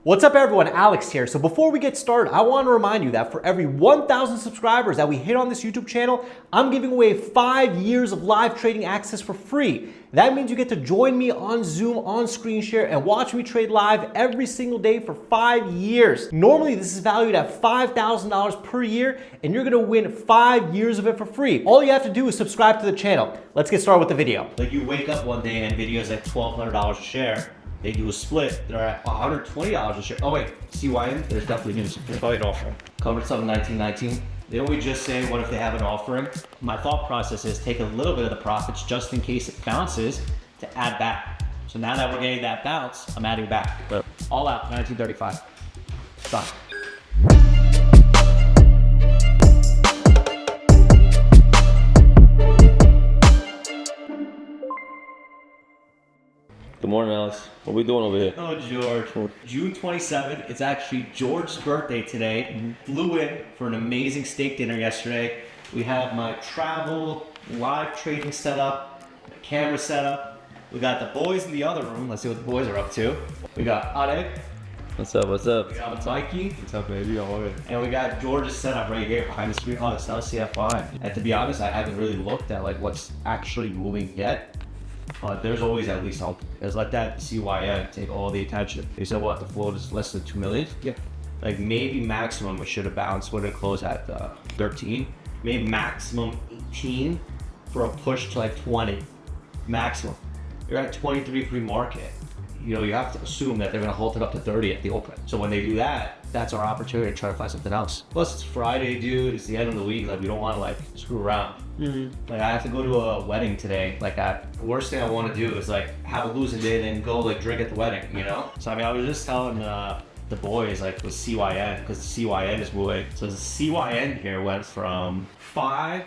What's up everyone, Alex here. So before we get started, I want to remind you that for every 1,000 subscribers that we hit on this YouTube channel, I'm giving away 5 years of live trading access for free. That means you get to join me on Zoom, on screen share, and watch me trade live every single day for 5 years. Normally, this is valued at $5,000 per year, and you're gonna win 5 years of it for free. All you have to do is subscribe to the channel. Let's get started with the video. Like you wake up one day and Nvidia's at $1,200 a share. They do a split, they're at $120 a share. Oh wait, CYM, there's definitely news. There's probably an offering. Covered something 1919. They always just say, what if they have an offering? My thought process is take a little bit of the profits just in case it bounces to add back. So now that we're getting that bounce, I'm adding back. But all out, 1935. Done. Good morning, Alex. What are we doing over here? Oh, George. June 27th. It's actually George's birthday today. Flew in for an amazing steak dinner yesterday. We have my travel live trading setup, camera setup. We got the boys in the other room. Let's see what the boys are up to. We got Adek. What's up? What's up? We got Mikey. What's up, baby? And we got George's setup right here behind the screen. Oh, it's LCFI. And to be honest, I haven't really looked at like what's actually moving yet. But there's always at least something. Let's let that CYM take all the attention. They said what, the float is less than 2 million? Yeah. Like maybe maximum we should have bounced when it closed at 13. Maybe maximum 18 for a push to like 20. Maximum. You're at 23 pre-market. You know, you have to assume that they're gonna hold it up to 30 at the open. So when they do that, that's our opportunity to try to find something else. Plus it's Friday, dude. It's the end of the week. Like we don't want to like screw around. Like I have to go to a wedding today. Like the worst thing I want to do is like have a losing day, then go like drink at the wedding. You know. So I mean, I was just telling the boys like with CYN because the CYN is moving. So the CYN here went from 5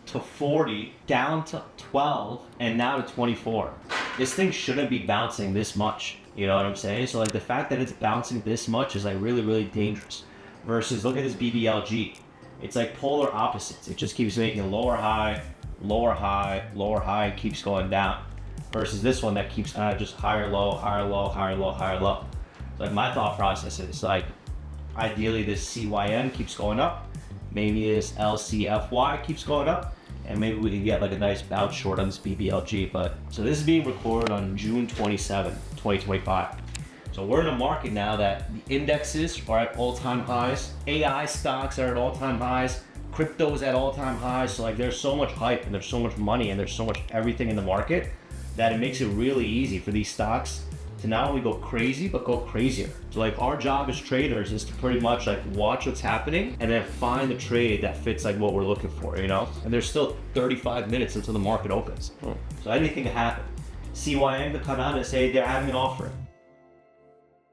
to 40 down to 12 and now to 24. This thing shouldn't be bouncing this much. You know what I'm saying? So like the fact that it's bouncing this much is like really, really dangerous. Versus look at this BBLG. It's like polar opposites. It just keeps making lower high, lower high, lower high, and keeps going down. Versus this one that keeps kind of just higher, low, higher, low, higher, low, higher, low. So like my thought process is like, ideally this CYN keeps going up. Maybe this LCFY keeps going up. And maybe we can get like a nice bounce short on this BBLG. But so this is being recorded on June 27, 2025. So we're in a market now that the indexes are at all-time highs. AI stocks are at all-time highs. Crypto is at all-time highs. So like there's so much hype and there's so much money and there's so much everything in the market that it makes it really easy for these stocks to not only go crazy, but go crazier. So like our job as traders is to pretty much like watch what's happening and then find the trade that fits like what we're looking for, you know? And there's still 35 minutes until the market opens. So anything can happen. CYM could come out and say they're having an offering.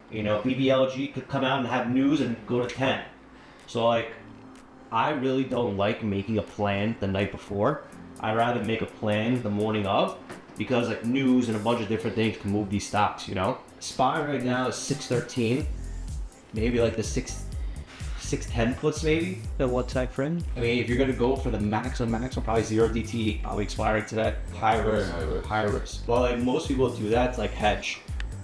You know, BBLG could come out and have news and go to 10. So like, I really don't like making a plan the night before. I'd rather make a plan the morning of, because like news and a bunch of different things can move these stocks, you know? SPY right now is 613, maybe like the 610 puts maybe. At what time frame? I mean, if you're gonna go for the maximum, probably 0 DT, probably expiring today. High risk. Well, like most people do that to like hedge.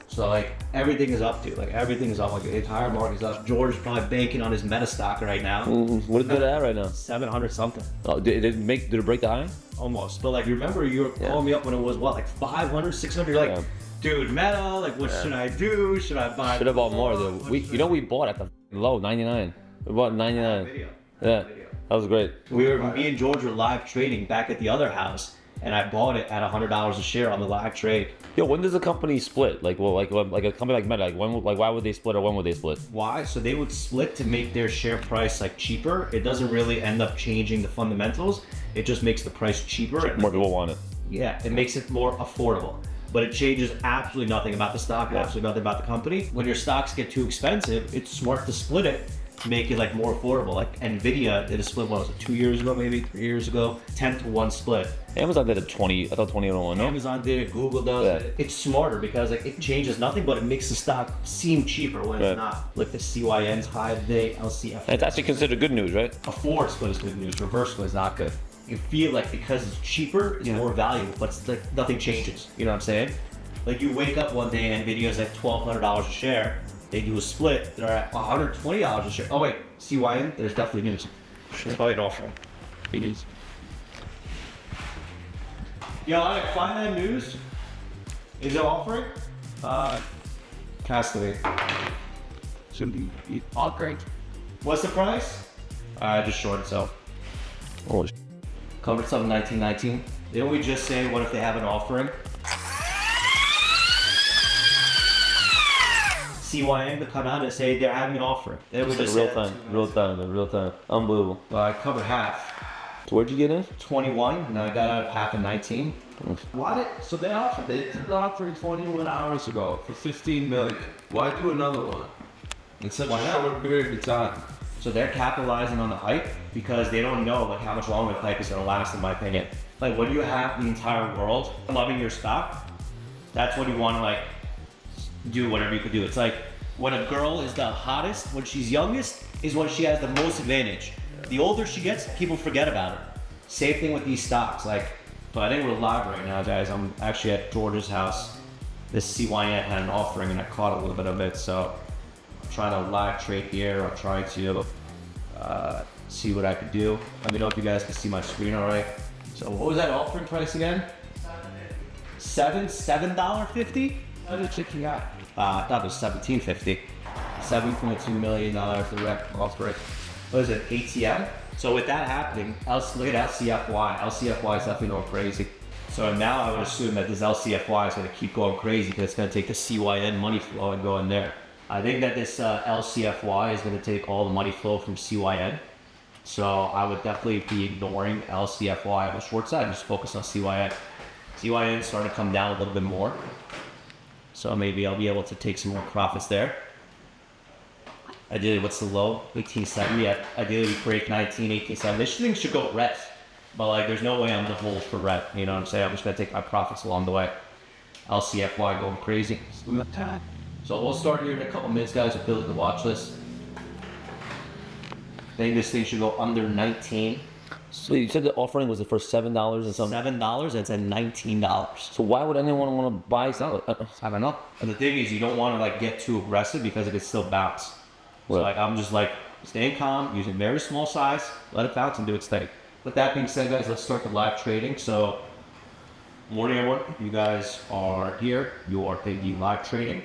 So like everything is up, dude. Like everything is up. Like the entire market is up. George is probably banking on his meta stock right now. What is it at right now? 700 something. Oh, did it break the high? Almost. But like, remember you were calling me up when it was what, like 500, 600? You're like, dude, meta, like what should I do? Should I buy? Should have bought more though. We bought at the low, 99. We bought 99. Yeah, that was great. Me and George were live trading back at the other house, and I bought it at $100 a share on the live trade. Yo, when does a company split? Like a company like Meta, why would they split or when would they split? Why? So they would split to make their share price like cheaper. It doesn't really end up changing the fundamentals. It just makes the price cheaper. More people want it. Yeah, it makes it more affordable. But it changes absolutely nothing about the stock, absolutely nothing about the company. When your stocks get too expensive, it's smart to split it to make it like more affordable. Like Nvidia did a split, what was it, 2 years ago, maybe 3 years ago, 10-to-1 split. Amazon did a 20, I thought 20-to-1, no? Amazon did it, Google does it. It's smarter because like it changes nothing, but it makes the stock seem cheaper when it's not. Like the CYN's high today, LCF. And it's actually considered good news, right? A forward split is good news, reverse split is not good. You feel like because it's cheaper, it's more valuable, but it's like nothing changes. You know what I'm saying? Like you wake up one day and Nvidia's at $1,200 a share. they do a split. They're at $120 a share. Oh wait, CYN, there's definitely news. Should probably an offering. It is. Yeah, I find that news. Is it offering? Castaway. Should be offering. What's the price? Just short itself. Oh, Covered some 1919. Didn't we just say what if they have an offering? CYN to come out and say they're having an offering. Then we just real time. Unbelievable. Well, I covered half. So where'd you get in? 21, and I got out of half of 19. Why did, so they offered 21 hours ago for 15 million. Why do another one? In such a short period of time. So they're capitalizing on the hype because they don't know like how much longer the hype is gonna last, in my opinion. Like when you have the entire world loving your stock, that's when you wanna like do whatever you could do. It's like when a girl is the hottest, when she's youngest, is when she has the most advantage. The older she gets, people forget about her. Same thing with these stocks. Like, but I think we're live right now, guys. I'm actually at George's house. This CYN had an offering and I caught a little bit of it. So I'm trying to live trade here. I'm trying to see what I could do. Let me know if you guys can see my screen all right. So what was that offering price again? $7.50? How did you got? I thought it was $17.50. $7.2 million direct offering. What is it, ATM? So with that happening, look at LCFY. LCFY is definitely going crazy. So now I would assume that this LCFY is going to keep going crazy because it's going to take the CYN money flow and go in there. I think that this LCFY is going to take all the money flow from CYN. So I would definitely be ignoring LCFY on the short side and just focus on CYN. CYN is starting to come down a little bit more. So maybe I'll be able to take some more profits there. Ideally, what's the low? 1870. Ideally, we break 19, 1870. This thing should go red. But like, there's no way I'm gonna hold for red. You know what I'm saying? I'm just gonna take my profits along the way. LCFY going crazy. So we'll start here in a couple minutes, guys. We'll build the watch list. I think this thing should go under 19. So you said the offering was for $7 and something? $7, it's at $19. So why would anyone want to buy something? I don't know. And the thing is, you don't want to like get too aggressive because it could still bounce. So Right. like I'm just like staying calm, using very small size, let it bounce and do its thing. With that being said, guys, let's start the live trading. So, morning everyone, you guys are here. You are thinking live trading.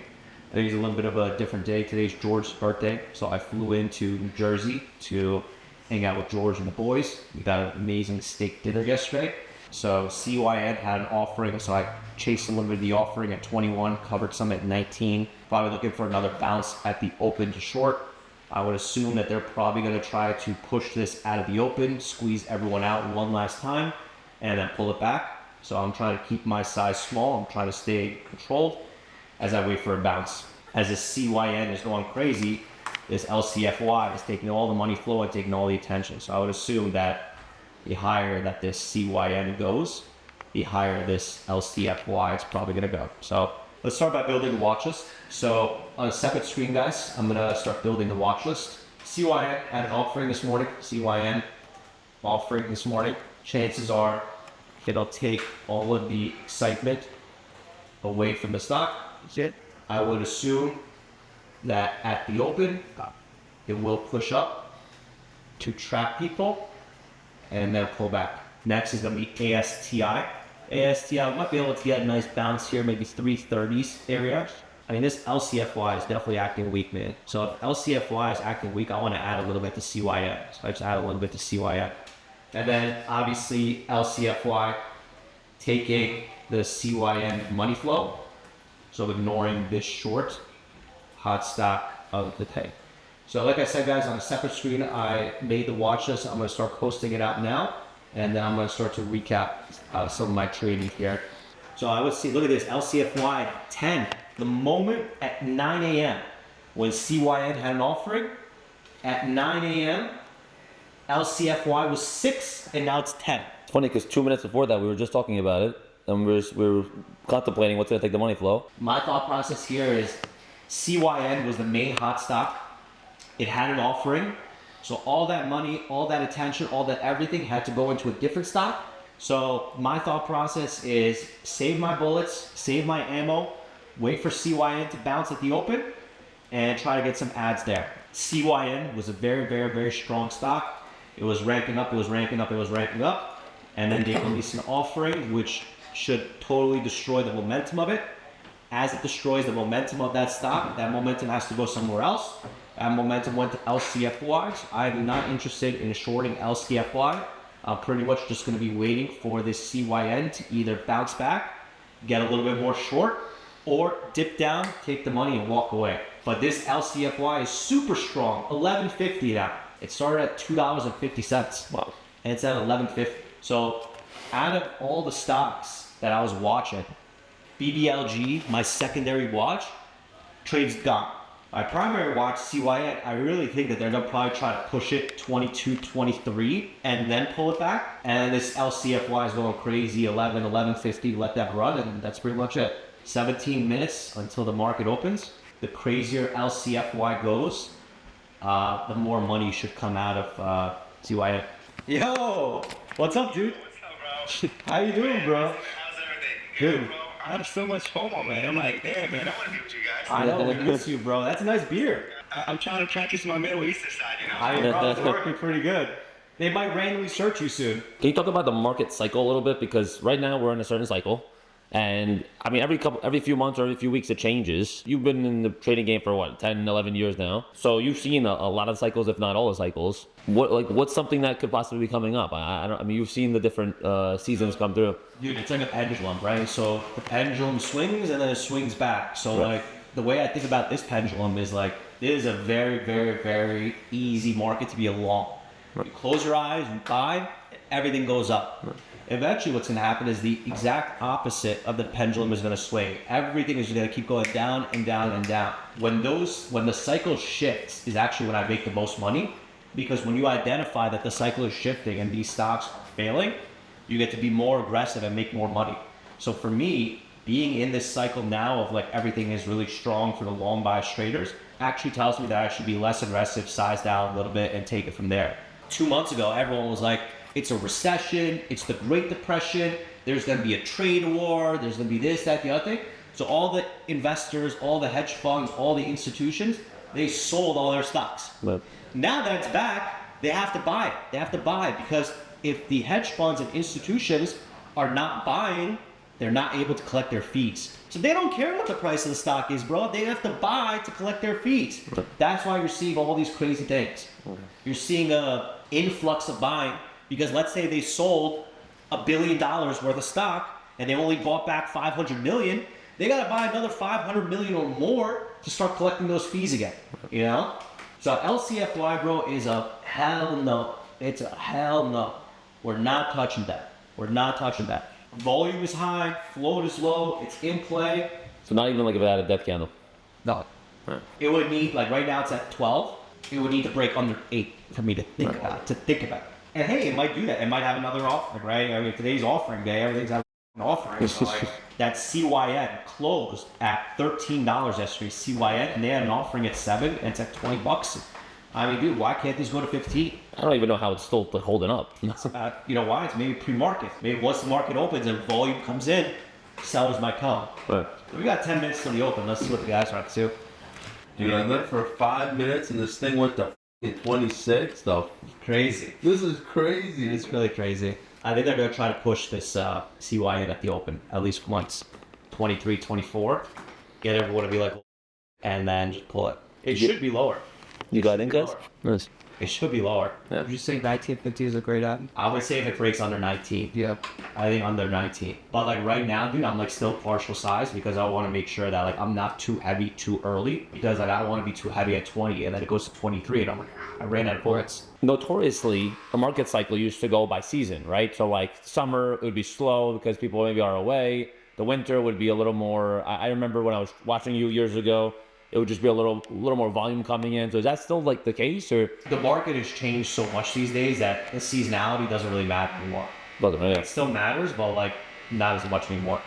I think it's a little bit of a different day. Today's George's birthday, so I flew into New Jersey to hang out with George and the boys. We got an amazing steak dinner yesterday. So CYN had an offering, so I chased a little bit of the offering at 21, covered some at 19. Probably looking for another bounce at the open to short. I would assume that they're probably going to try to push this out of the open, squeeze everyone out one last time, and then pull it back. So I'm trying to keep my size small. I'm trying to stay controlled as I wait for a bounce. As this CYN is going crazy, this LCFY is taking all the money flow and taking all the attention. So I would assume that the higher that this CYN goes, the higher this LCFY is probably going to go. So let's start by building the watch list. So on a separate screen, guys, I'm going to start building the watch list. CYN had an offering this morning. CYN offering this morning. Chances are it'll take all of the excitement away from the stock. I would assume that at the open, it will push up to trap people and then pull back. Next is going to be ASTI. ASTI might be able to get a nice bounce here, maybe 330s area. I mean, this LCFY is definitely acting weak, man. So if LCFY is acting weak, I want to add a little bit to CYN. So I just add a little bit to CYN. And then obviously LCFY taking the CYN money flow. So ignoring this short hot stock of the day. So like I said, guys, on a separate screen, I made the watch list. I'm going to start posting it out now. And then I'm going to start to recap some of my trading here. So I would see, look at this, LCFY 10. The moment at 9 a.m. when CYN had an offering, at 9 a.m., LCFY was 6 and now it's 10. It's funny because 2 minutes before that we were just talking about it and we were contemplating what's going to take the money flow. My thought process here is CYN was the main hot stock. It had an offering. So all that money, all that attention, all that everything had to go into a different stock. So my thought process is save my bullets, save my ammo, wait for CYN to bounce at the open, and try to get some ads there. CYN was a very, very, very strong stock. It was ramping up, it was ramping up, it was ramping up. And then they released an offering, which should totally destroy the momentum of it. As it destroys the momentum of that stock, that momentum has to go somewhere else. That momentum went to LCFY. I'm not interested in shorting LCFY. I'm pretty much just going to be waiting for this CYN to either bounce back, get a little bit more short, or dip down, take the money and walk away. But this LCFY is super strong, $11.50 now. It started at $2.50. Wow. And it's at $11.50. So out of all the stocks that I was watching, BBLG, my secondary watch, trades gone. My primary watch, CYN, I really think that they're gonna probably try to push it 22, 23, and then pull it back. And this LCFY is going crazy, 11.50, let that run, and that's pretty much it. 17 minutes until the market opens. The crazier LCFY goes, the more money should come out of CYN. Yo, what's up, dude? What's up, bro? How you doing, bro? How's everything? Good. Bro, I have so much FOMO, man. I'm like, damn, man, I want to be with you guys. I know, we miss you, bro. That's a nice beer. I'm trying to practice my Middle Eastern side, you know? I know, it's working pretty good. They might randomly search you soon. Can you talk about the market cycle a little bit? Because right now we're in a certain cycle. And I mean, every few months or every few weeks it changes. You've been in the trading game for what, 10, 11 years now. So you've seen a lot of cycles, if not all the cycles. What's something that could possibly be coming up? I mean, you've seen the different seasons come through. Dude, it's like a pendulum, right? So the pendulum swings and then it swings back. So like the way I think about this pendulum is like, it is a very, very, very easy market to be a long. You close your eyes, you buy, everything goes up. Eventually what's going to happen is the exact opposite of the pendulum is going to swing. Everything is going to keep going down and down and down. When the cycle shifts is actually when I make the most money, because when you identify that the cycle is shifting and these stocks are failing, you get to be more aggressive and make more money. So for me, being in this cycle now of like everything is really strong for the long bias traders actually tells me that I should be less aggressive, size down a little bit and take it from there. 2 months ago, everyone was like, it's a recession, it's the Great Depression, there's gonna be a trade war, there's gonna be this, that, the other thing. So all the investors, all the hedge funds, all the institutions, they sold all their stocks. But Now that it's back, they have to buy it. They have to buy it because if the hedge funds and institutions are not buying, they're not able to collect their fees. So they don't care what the price of the stock is, bro. They have to buy to collect their fees. That's why you're seeing all these crazy things. You're seeing a influx of buying because let's say they sold $1 billion worth of stock and they only bought back 500 million. They got to buy another 500 million or more to start collecting those fees again, you know? So LCFY, bro, is a hell no. It's a hell no. We're not touching that. We're not touching that. Volume is high, float is low, it's in play. so not even like if it had a death candle. No. It would need, like right now it's at 12. It would need to break under 8 for me to think about it. And hey, it might do that. It might have another offering, right? I mean, today's offering day, everything's at an offering. So like, that CYN closed at $13 yesterday, CYN, and they had an offering at 7, and it's at $20. I mean, dude, why can't these go to 15? I don't even know how it's still holding up. You know why? It's maybe pre-market. Maybe once the market opens and volume comes in, sellers might come. But We got 10 minutes till the open. Let's see what the guys are up to. Dude, I lived for 5 minutes and this thing went to 26 though. Crazy. This is crazy. It's really crazy. I think they're going to try to push this CYN at the open at least once. 23, 24. Get everyone to be like, and then just pull it. It should be lower. you got in, guys? Nice. It should be lower. Would you say 1950 is a great ad? I would say if it breaks under 19. Yeah. I think under 19. But like right now, dude, I'm like still partial size because I want to make sure that like I'm not too heavy too early because like I don't want to be too heavy at 20 and then it goes to 23 and I'm like, I ran out of bullets. Notoriously, the market cycle used to go by season, right? So like summer, it would be slow because people maybe are away. The winter would be a little more. I remember when I was watching you years ago, it would just be a little more volume coming in. So is that still like the case, or The market has changed so much these days that the seasonality doesn't really matter anymore. doesn't really? It still matters, but like not as much anymore.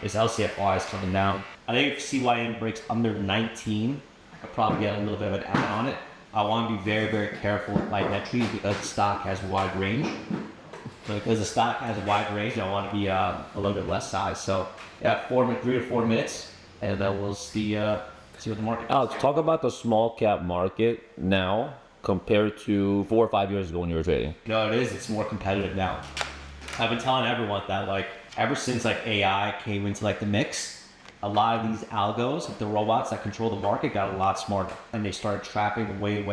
This LCFY is coming down. I think if CYN breaks under 19, I could probably get a little bit of an ad on it. I want to be very, very careful with my entries because the stock has wide range. So because the stock has a wide range, I want to be a little bit less size. So yeah, 3 to 4 minutes, and then we'll see See what the market does. Alex, talk about the small cap market now compared to 4 or 5 years ago when you were trading. No, it is. It's more competitive now. I've been telling everyone that, like, ever since like AI came into like the mix, a lot of these algos, like the robots that control the market, got a lot smarter, and they started trapping way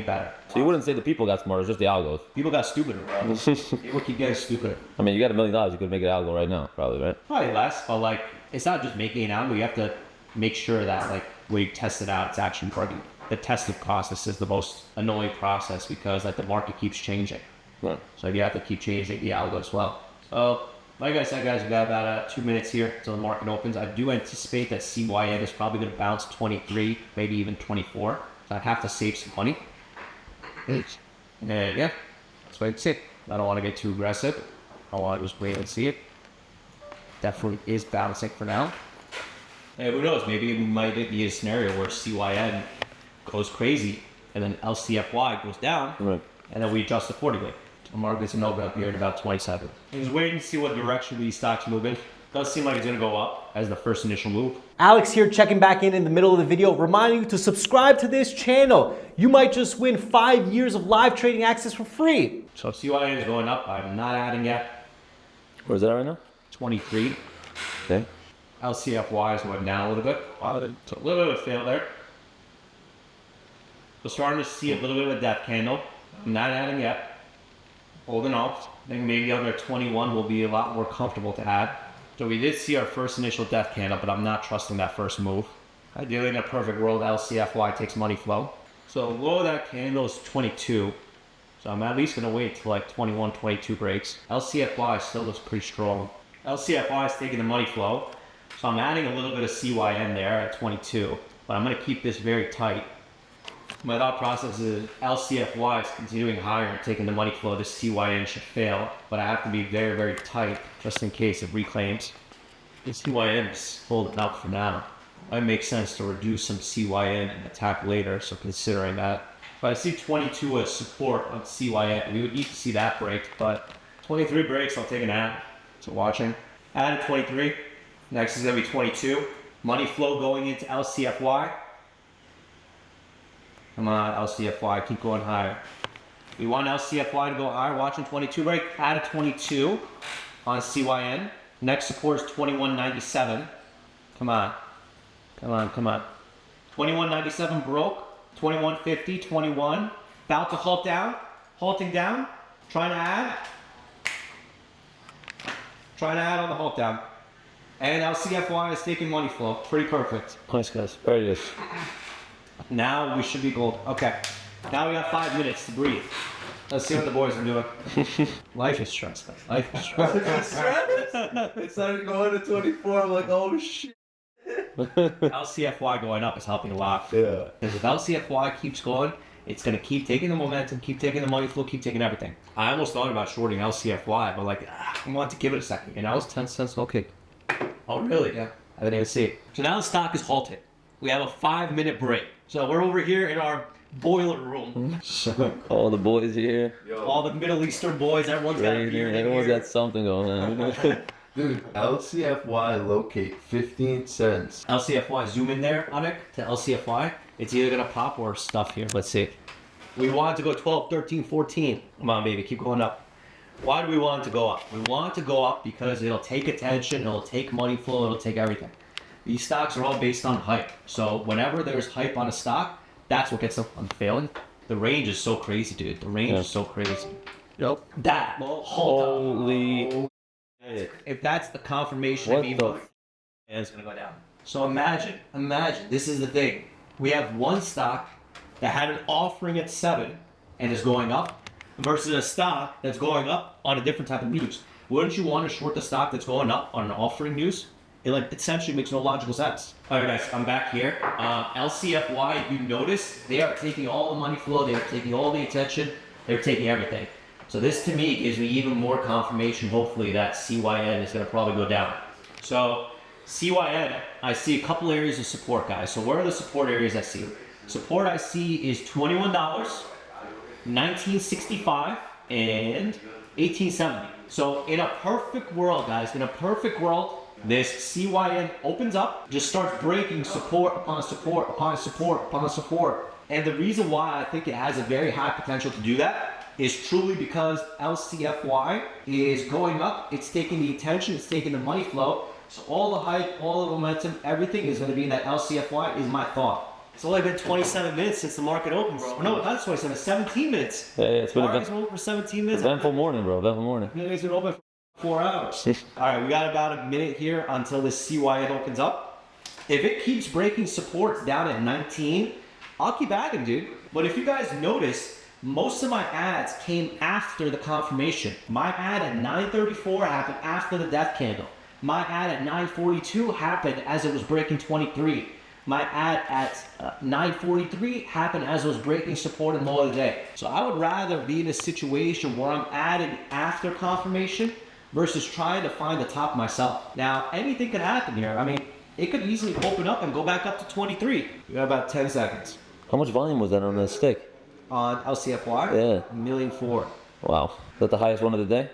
better. So you wouldn't say the people got smarter, it's just the algos. People got stupider, bro. People keep getting stupider. I mean, you got $1 million, you could make an algo right now, probably, right? Probably less, but like, it's not just making an algo. You have to make sure that like when you test it out, it's actually working. The testing process is the most annoying process because like the market keeps changing. Right. So you have to keep changing the algo as well. So like I said, guys, we got about 2 minutes here until the market opens. I do anticipate that CYN is probably going to bounce 23, maybe even 24. So I have to save some money. And yeah, that's what it's it. I don't want to get too aggressive. I want to just wait and see it. Definitely is bouncing for now. And who knows? Maybe we might be a scenario where CYN goes crazy and then LCFY goes down, Right. and then we adjust accordingly. The market's a no-go here at about 27. Just waiting to see what direction these stocks move in. Does seem like it's going to go up as the first initial move. Alex here, checking back in the middle of the video, reminding you to subscribe to this channel. You might just win 5 years of live trading access for free. So CYN is going up. I'm not adding yet. Where's that right now? 23. Okay. LCFY is going down a little bit. So a little bit of a fail there. So starting to see a little bit of a death candle. I'm not adding yet. Holding off. I think maybe under 21 will be a lot more comfortable to add. So we did see our first initial death candle, but I'm not trusting that first move. Ideally, in a perfect world, LCFY takes money flow. So low of that candle is 22. So I'm at least going to wait till like 21, 22 breaks. LCFY still looks pretty strong. LCFY is taking the money flow. So I'm adding a little bit of CYN there at 22. But I'm going to keep this very tight. My thought process is LCFY is continuing higher and taking the money flow. This CYN should fail, but I have to be very tight just in case it reclaims. The CYN is holding up for now. It makes sense to reduce some CYN and attack later, so considering that. If I see 22 as support on CYN, we would need to see that break, but 23 breaks, I'll take an ad. So watching. Add 23. Next is going to be 22. Money flow going into LCFY. Come on, LCFY, keep going higher. We want LCFY to go higher. Watching 22 break. Add a 22 on CYN. Next support is 21.97. Come on. 21.97 broke. 21.50, 21. About to halt down. Halting down. Trying to add. Trying to add on the halt down. And LCFY is taking money flow. Pretty perfect. Nice, guys. Very nice. Now we should be gold. Okay. Now we got 5 minutes to breathe. Let's see what the boys are doing. Life is stressful. Life is stressful. It started going to 24. I'm like, oh shit. LCFY going up is helping a lot. Yeah. Because if LCFY keeps going, it's going to keep taking the momentum, keep taking the money flow, keep taking everything. I almost thought about shorting LCFY, but like, I want to give it a second. And that was 10 cents. Okay. Oh, really? Yeah. I didn't even see it. So now the stock is halted. We have a 5-minute break. So we're over here in our boiler room. All the boys here. All the Middle Eastern boys, everyone's got a beard in Everyone's here. got something going on. Dude, LCFY locate 15 cents. LCFY, zoom in there, Anik, to LCFY. It's either going to pop or stuff here. Let's see. We want it to go 12, 13, 14. Come on, baby, keep going up. Why do we want it to go up? We want it to go up because it'll take attention, it'll take money flow, it'll take everything. These stocks are all based on hype. So whenever there's hype on a stock, that's what gets them failing. The range is so crazy, dude. The range is so crazy. Yep. That, Holy. if that's the confirmation What of me, the it's gonna go down. So imagine, this is the thing. We have one stock that had an offering at 7 and is going up versus a stock that's going up on a different type of news. Wouldn't you want to short the stock that's going up on an offering news? It like essentially makes no logical sense. All right, guys, I'm back here. LCFY, if you notice, they are taking all the money flow, they are taking all the attention, they're taking everything. So this to me gives me even more confirmation, hopefully, that CYN is gonna probably go down. So CYN, I see a couple areas of support, guys. So where are the support areas I see? Support I see is $21, $19.65, and $18.70. So in a perfect world, guys, in a perfect world, This CYN opens up, just starts breaking support upon support upon support upon support. And the reason why I think it has a very high potential to do that is truly because LCFY is going up, it's taking the attention, it's taking the money flow. So all the hype, all the momentum, everything is going to be in that LCFY is my thought. It's only been 27 minutes since the market opened, bro. No, not 27, it's 17 minutes. Yeah, it's been Market's been open for 17 minutes. eventful morning, bro. Eventful morning. It's been open for 4 hours. All right, we got about a minute here until this CYN opens up. If it keeps breaking supports down at 19, I'll keep adding, dude. But if you guys notice, most of my ads came after the confirmation. My ad at 9:34 happened after the death candle. My ad at 9:42 happened as it was breaking 23. My ad at 9:43 happened as it was breaking support and low of the day. So I would rather be in a situation where I'm adding after confirmation versus trying to find the top myself. Now, anything could happen here. I mean, it could easily open up and go back up to 23. We got about 10 seconds. How much volume was that on the stick? On LCFY? Yeah. 1,000,004. Wow. Is that the highest one of the day?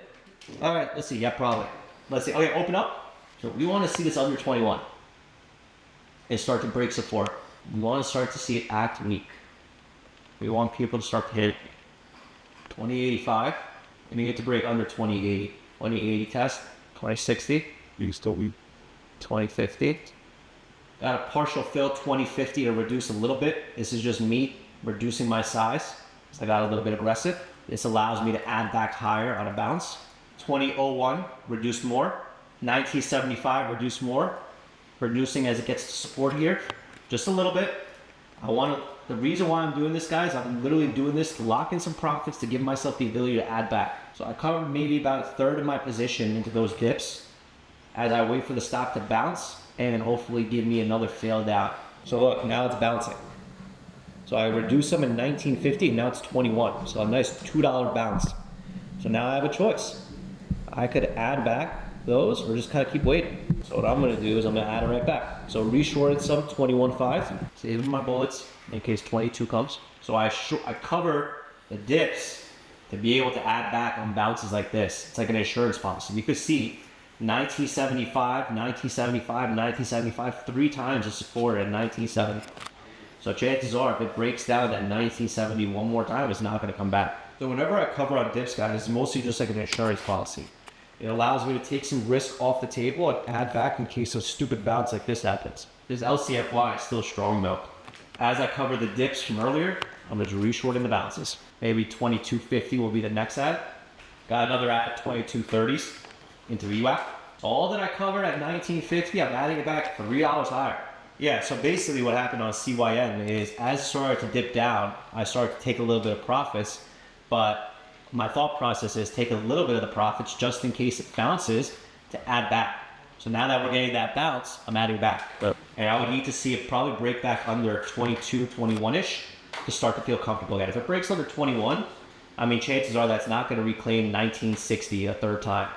All right, let's see. Yeah, probably. Let's see. Okay, open up. So we want to see this under 21 and start to break support. We want to start to see it act weak. We want people to start to hit 2085 and you get to break under 2080. 2080 test, 2060. You can still weak. 2050. Got a partial fill 2050 to reduce a little bit. This is just me reducing my size. So I got a little bit aggressive. This allows me to add back higher on a bounce. 2001, reduce more. 1975, reduce more. Reducing as it gets to support here, just a little bit. The reason why I'm doing this, guys, I'm literally doing this to lock in some profits to give myself the ability to add back. So I covered maybe about a third of my position into those dips as I wait for the stock to bounce and then hopefully give me another failed out. So look, now it's bouncing. So I reduced them in 1950, and now it's 21. So a nice $2 bounce. So now I have a choice. I could add back those or just kind of keep waiting. So what I'm gonna do is I'm gonna add it right back. So reshorted some 21.5, saving my bullets in case 22 comes. So I cover the dips to be able to add back on bounces like this. It's like an insurance policy. You could see 1975, 1975, 1975, 3 times the support at 1970. So chances are if it breaks down at 1970 one more time, it's not gonna come back. So whenever I cover on dips, guys, it's mostly just like an insurance policy. It allows me to take some risk off the table and add back in case a stupid bounce like this happens. This LCFY is still strong though. As I cover the dips from earlier, I'm just reshorting the bounces. Maybe 2250 will be the next ad. Got another ad at 2230s into EWAC. All that I covered at 1950, I'm adding it back $3 higher. Yeah, so basically what happened on CYN is as it started to dip down, I started to take a little bit of profits, but my thought process is take a little bit of the profits just in case it bounces to add back. So now that we're getting that bounce, I'm adding back. Yep. And I would need to see it probably break back under 22, 21-ish to start to feel comfortable again. If it breaks under 21, I mean, chances are that's not going to reclaim 1960 a third time.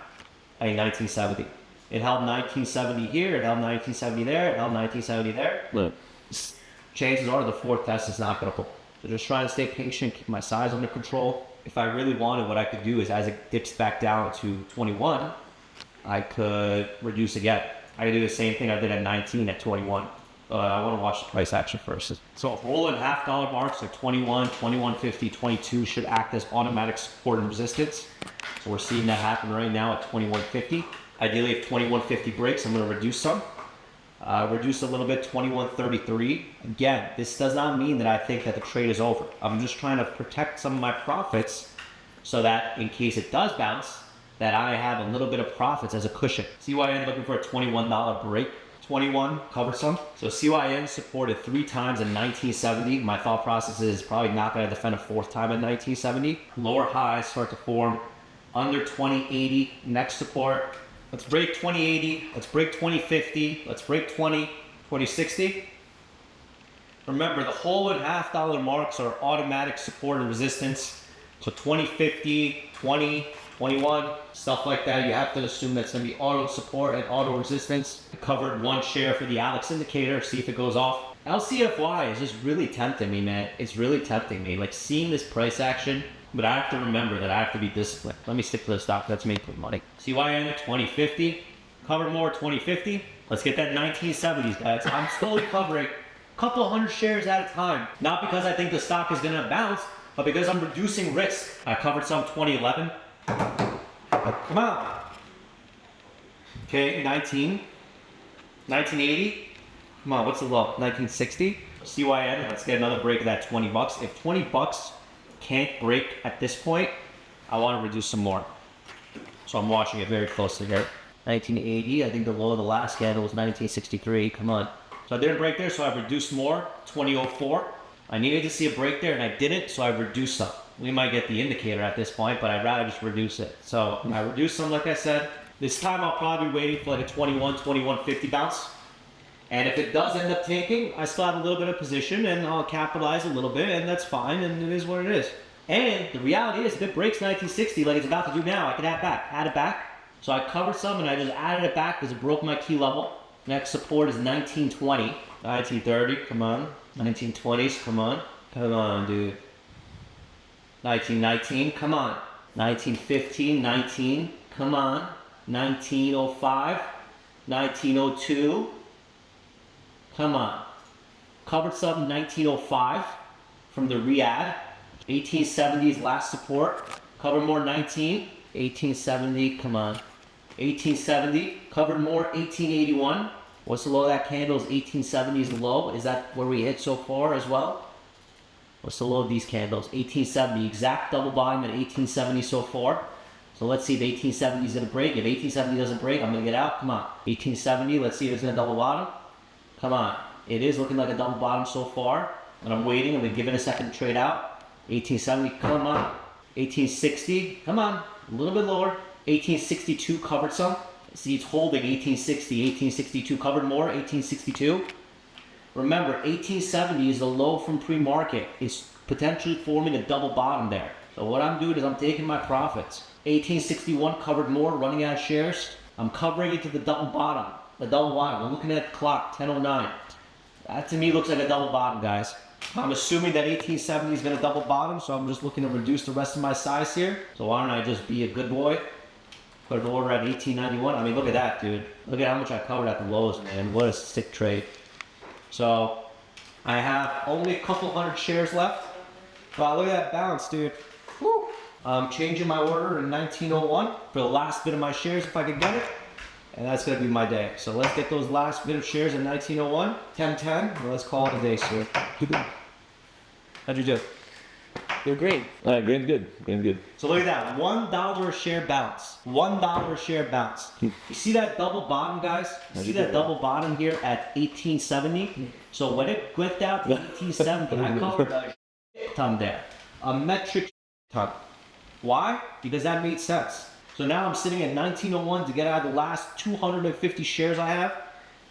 I mean, 1970. It held 1970 here, it held 1970 there, it held 1970 there. Right. Chances are the fourth test is not going to pull. So just trying to stay patient, keep my size under control. If I really wanted, what I could do is as it dips back down to 21, I could reduce again. I could do the same thing I did at 19 at 21. I want to watch the price action first. So rolling $half marks like 21, 21.50, 22 should act as automatic support and resistance. So we're seeing that happen right now at 21.50. Ideally, if 21.50 breaks, I'm going to reduce some. Reduce a little bit, 21.33. Again, this does not mean that I think that the trade is over. I'm just trying to protect some of my profits so that in case it does bounce, that I have a little bit of profits as a cushion. CYN looking for a $21 break. 21, cover some. So CYN supported 3 times in 1970. My thought process is probably not going to defend a 4th time in 1970. Lower highs start to form under 2080. Next support. Let's break 2080. Let's break 2050. Let's break 2060. Remember, the whole and $half marks are automatic support and resistance. So 2050, 20, 21, stuff like that. You have to assume that's going to be auto support and auto resistance. I covered 1 share for the Alex indicator, see if it goes off. LCFY is just really tempting me, man. It's really tempting me. Like seeing this price action, but I have to remember that I have to be disciplined. Let me stick to the stock that's making money. CYN at 2050. Covered more 2050. Let's get that 1970s, guys. I'm slowly covering a couple hundred shares at a time. Not because I think the stock is gonna bounce, but because I'm reducing risk. I covered some 2011. Come on. Okay, 1980. Come on, what's the low? 1960. CYN, let's get another break of that 20 bucks. If 20 bucks can't break at this point, I want to reduce some more. So I'm watching it very closely here. 1980, I think the low of the last candle was 1963. Come on. So I didn't break there, so I reduced more. 2004. I needed to see a break there, and I didn't, so I reduced some. We might get the indicator at this point, but I'd rather just reduce it. So I reduced some, like I said. This time I'll probably be waiting for like a 2150 bounce. And if it does end up taking, I still have a little bit of position and I'll capitalize a little bit, and that's fine, and it is what it is. And the reality is, if it breaks 1960 like it's about to do now, I can add it back. So I covered some and I just added it back because it broke my key level. Next support is 1920, 1930, come on. 1920s, come on. Come on, dude. 1919, come on. 1915, 19, come on. 1905, 1902, come on. Covered some 1905 from the Riyadh. 1870s last support. Covered more 1870, come on. 1870, covered more 1881. What's the low of that candle? Is 1870s low? Is that where we hit so far as well? What's the low of these candles? 1870, exact double bottom at 1870 so far. So let's see if 1870 is gonna break. If 1870 doesn't break, I'm gonna get out. Come on. 1870, let's see if it's gonna double bottom. Come on. It is looking like a double bottom so far. And I'm waiting. I'm gonna give it a second to trade out. 1870, come on. 1860, come on. A little bit lower. 1862 covered some. See, it's holding 1860. 1862 covered more. 1862. Remember, 1870 is the low from pre-market. It's potentially forming a double bottom there. So what I'm doing is I'm taking my profits. 1861 covered more, running out of shares. I'm covering it to the double bottom. The double bottom. We're looking at the clock, 10:09. That to me looks like a double bottom, guys. I'm assuming that 1870 is going to double bottom, so I'm just looking to reduce the rest of my size here. So why don't I just be a good boy? Put an order at 1891. I mean, look at that, dude. Look at how much I covered at the lows, man. What a sick trade. So I have only a couple hundred shares left. Wow, look at that bounce, dude. Woo. I'm changing my order in 1901 for the last bit of my shares if I can get it. And that's going to be my day. So let's get those last bit of shares in 1901. 1010. Let's call it a day, sir. How'd you do? You're great. Green's good. Green's good. So look at that. $1 a share bounce. $1 a share bounce. You see that double bottom, guys? You see that double bottom here at 1870? So when it went down to 1870, I covered a ton there. A metric ton. Why? Because that made sense. So now I'm sitting at 1901 to get out of the last 250 shares I have.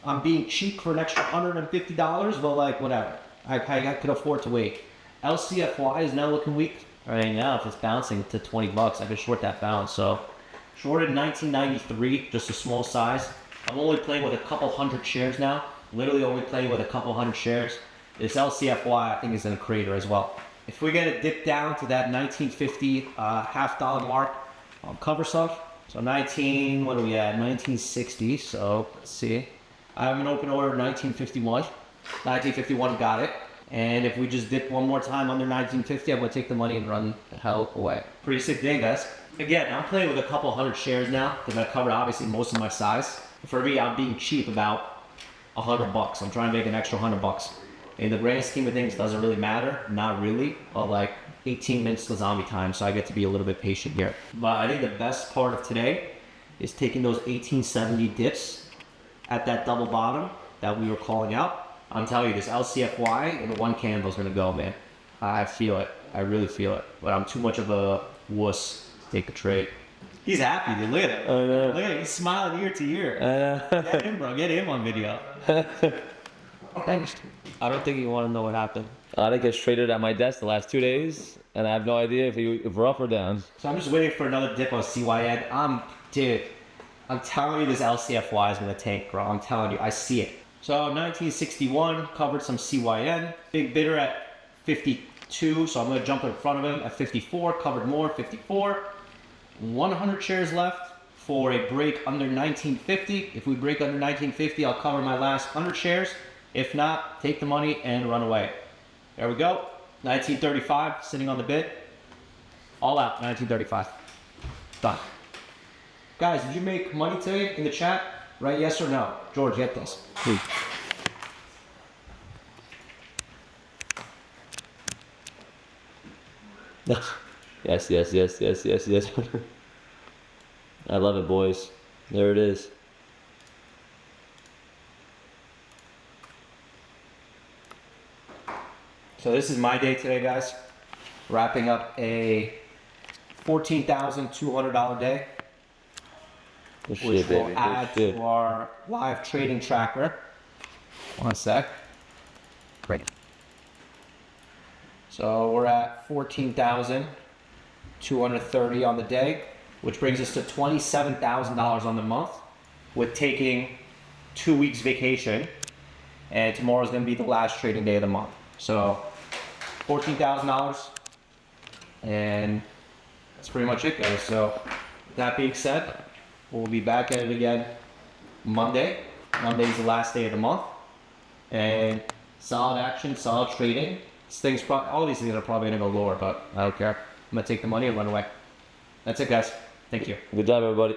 I'm being cheap for an extra $150, but like whatever. I could afford to wait. LCFY is now looking weak. Right now, if it's bouncing to 20 bucks, I could short that bounce. So shorted 1993, just a small size. I'm only playing with a couple hundred shares now. Literally only playing with a couple hundred shares. This LCFY I think is in a crater as well. If we get a dip down to that 1950 half dollar mark, I'll cover some. So what are we at? 1960. So let's see. I have an open order 1951. 1951 got it. And if we just dip one more time under 1950, I'm gonna take the money and run the hell away. Pretty sick day, guys. Again, I'm playing with a couple hundred shares now because I covered obviously most of my size. For me, I'm being cheap about $100. I'm trying to make an extra $100. In the grand scheme of things, doesn't really matter. Not really. But like 18 minutes to zombie time, so I get to be a little bit patient here. But I think the best part of today is taking those 1870 dips at that double bottom that we were calling out. I'm telling you, this LCFY in one candle is gonna go, man. I feel it. I really feel it. But I'm too much of a wuss to take a trade. He's happy, dude. Look at it. Look at it. He's smiling ear to ear. Get him, bro. Get him on video. Thanks. I don't think you want to know what happened. I think it's traded at my desk the last 2 days, and I have no idea if we're up or down. So I'm just waiting for another dip on CYN. Dude, I'm telling you this LCFY is gonna tank, bro. I'm telling you, I see it. So 1961, covered some CYN. Big bidder at 52, so I'm gonna jump in front of him at 54, covered more, 54. 100 shares left, for a break under 1950. If we break under 1950, I'll cover my last 100 shares. If not, take the money and run away. There we go. 1935, sitting on the bid. All out, 1935. Done. Guys, did you make money today in the chat? Right, yes or no? George, get this. Yes, yes, yes, yes, yes, yes. I love it, boys. There it is. So this is my day today, guys. Wrapping up a $14,200 day, Good which shit, will baby. add Good shit. to our live trading tracker. One sec. Great. So we're at 14,230 on the day, which brings us to $27,000 on the month, with taking 2 weeks vacation, and tomorrow's gonna be the last trading day of the month. So $14,000, and that's pretty much it, guys. So that being said, we'll be back at it again Monday. Monday's the last day of the month, and solid action, solid trading. All these things are probably gonna go lower, but I don't care. I'm gonna take the money and run away. That's it, guys. Thank you. Good job, everybody.